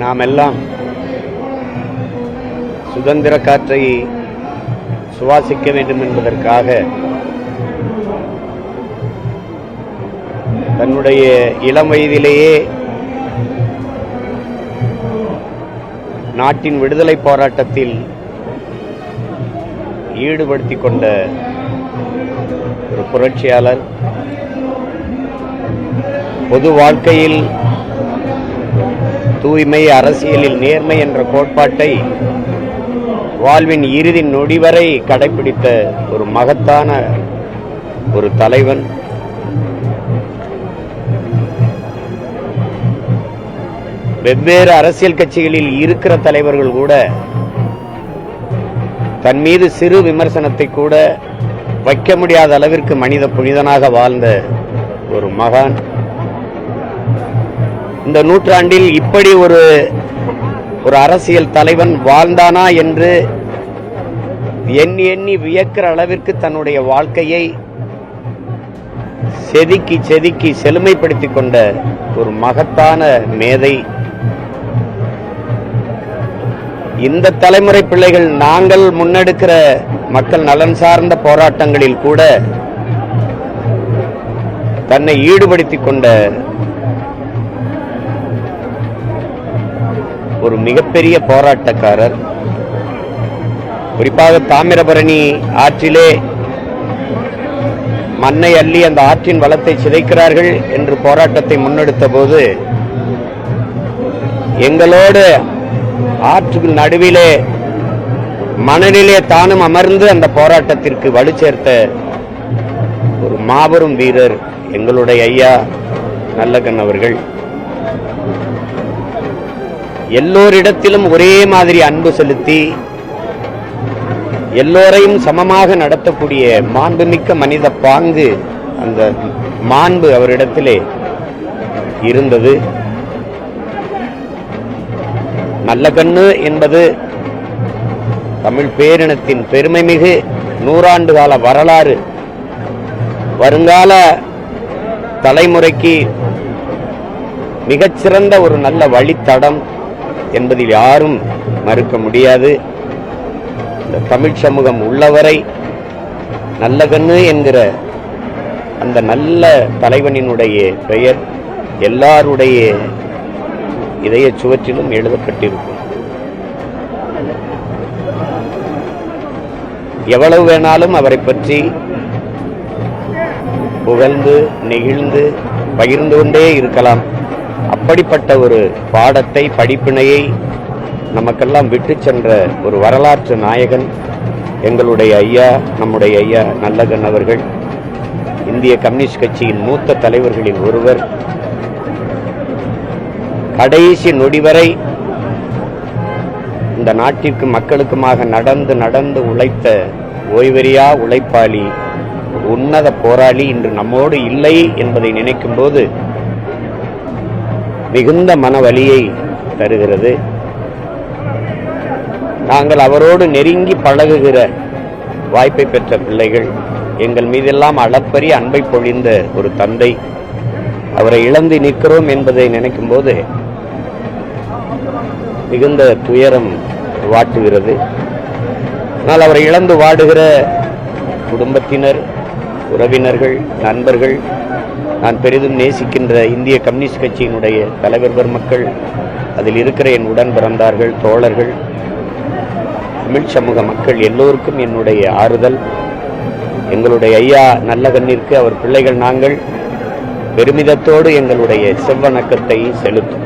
நாம் எல்லாம் சுதந்திர காற்றை சுவாசிக்க வேண்டும் என்பதற்காக தன்னுடைய இளம் வயதிலேயே நாட்டின் விடுதலை போராட்டத்தில் ஈடுபடுத்திக் கொண்ட ஒரு புரட்சியாளர், பொது வாழ்க்கையில் தூய்மை, அரசியலில் நேர்மை என்ற கோட்பாட்டை வாழ்வின் இறுதி நொடி வரை கடைபிடித்த ஒரு மகத்தான ஒரு தலைவன். வெவ்வேறு அரசியல் கட்சிகளில் இருக்கிற தலைவர்கள் கூட தன் மீது சிறு விமர்சனத்தை கூட வைக்க முடியாத அளவிற்கு மனித புனிதனாக வாழ்ந்த ஒரு மகான். இந்த நூற்றாண்டில் இப்படி ஒரு அரசியல் தலைவன் வாழ்ந்தானா என்று எண்ணி எண்ணி வியக்கிற அளவிற்கு தன்னுடைய வாழ்க்கையை செதுக்கி செதுக்கி செழுமைப்படுத்திக் கொண்ட ஒரு மகத்தான மேதை. இந்த தலைமுறை பிள்ளைகள் நாங்கள் முன்னெடுக்கிற மக்கள் நலன் சார்ந்த போராட்டங்களில் கூட தன்னை ஈடுபடுத்திக் கொண்ட ஒரு மிகப்பெரிய போராட்டக்காரர். குறிப்பாக தாமிரபரணி ஆற்றிலே மண்ணை அள்ளி அந்த ஆற்றின் வளத்தை சிதைக்கிறார்கள் என்று போராட்டத்தை முன்னெடுத்த போது எங்களோடு ஆற்றுக்கு நடுவிலே மணலிலே தானும் அமர்ந்து அந்த போராட்டத்திற்கு வலு சேர்த்த ஒரு மாபெரும் வீரர் எங்களுடைய ஐயா நல்லகண்ணு அவர்கள். எல்லோரிடத்திலும் ஒரே மாதிரி அன்பு செலுத்தி எல்லோரையும் சமமாக நடத்தக்கூடிய மாண்புமிக்க மனித பாங்கு, அந்த மாண்பு அவரிடத்திலே இருந்தது. நல்லகண்ணு என்பது தமிழ் பேரினத்தின் பெருமைமிகு 100 ஆண்டு கால வரலாறு. வருங்கால தலைமுறைக்கு மிகச்சிறந்த ஒரு நல்ல வழித்தடம் என்பதில் யாரும் மறுக்க முடியாது. இந்த தமிழ் சமூகம் உள்ளவரை நல்லகண்ணு என்கிற அந்த நல்ல தலைவனினுடைய பெயர் எல்லாருடைய இதய சுவற்றிலும் எழுதப்பட்டிருக்கும். எவ்வளவு வேணாலும் அவரை பற்றி புகழ்ந்து நெகிழ்ந்து பகிர்ந்து கொண்டே இருக்கலாம். அப்படிப்பட்ட ஒரு பாடத்தை, படிப்பினையை நமக்கெல்லாம் விட்டு சென்ற ஒரு வரலாற்று நாயகன் எங்களுடைய ஐயா, நம்முடைய ஐயா நல்லகண்ணு அவர்கள். இந்திய கம்யூனிஸ்ட் கட்சியின் மூத்த தலைவர்களில் ஒருவர். கடைசி நொடி வரை இந்த நாட்டிற்கு மக்களுக்குமாக நடந்து நடந்து உழைத்த ஓய்வெறியா உழைப்பாளி, உன்னத போராளி இன்று நம்மோடு இல்லை என்பதை நினைக்கும் போது மிகுந்த மனவலியை தருகிறது. நாங்கள் அவரோடு நெருங்கி பழகுகிற வாய்ப்பை பெற்ற பிள்ளைகள், எங்கள் மீதெல்லாம் அளப்பரிய அன்பை பொழிந்த ஒரு தந்தை. அவரை இழந்து நிற்கிறோம் என்பதை நினைக்கும் போது மிகுந்த துயரம் வாட்டுகிறது. ஆனால் அவரை இழந்து வாடுகிற குடும்பத்தினர், உறவினர்கள், நண்பர்கள், நான் பெரிதும் நேசிக்கின்ற இந்திய கம்யூனிஸ்ட் கட்சியினுடைய தலைவர் பெருமக்கள், அதில் இருக்கிற என் உடன் பிறந்தார்கள், தோழர்கள், தமிழ் சமூக மக்கள் எல்லோருக்கும் என்னுடைய ஆறுதல். எங்களுடைய ஐயா நல்லகண்ணிற்கு அவர் பிள்ளைகள் நாங்கள் பெருமிதத்தோடு எங்களுடைய செவ்வணக்கத்தை செலுத்தும்.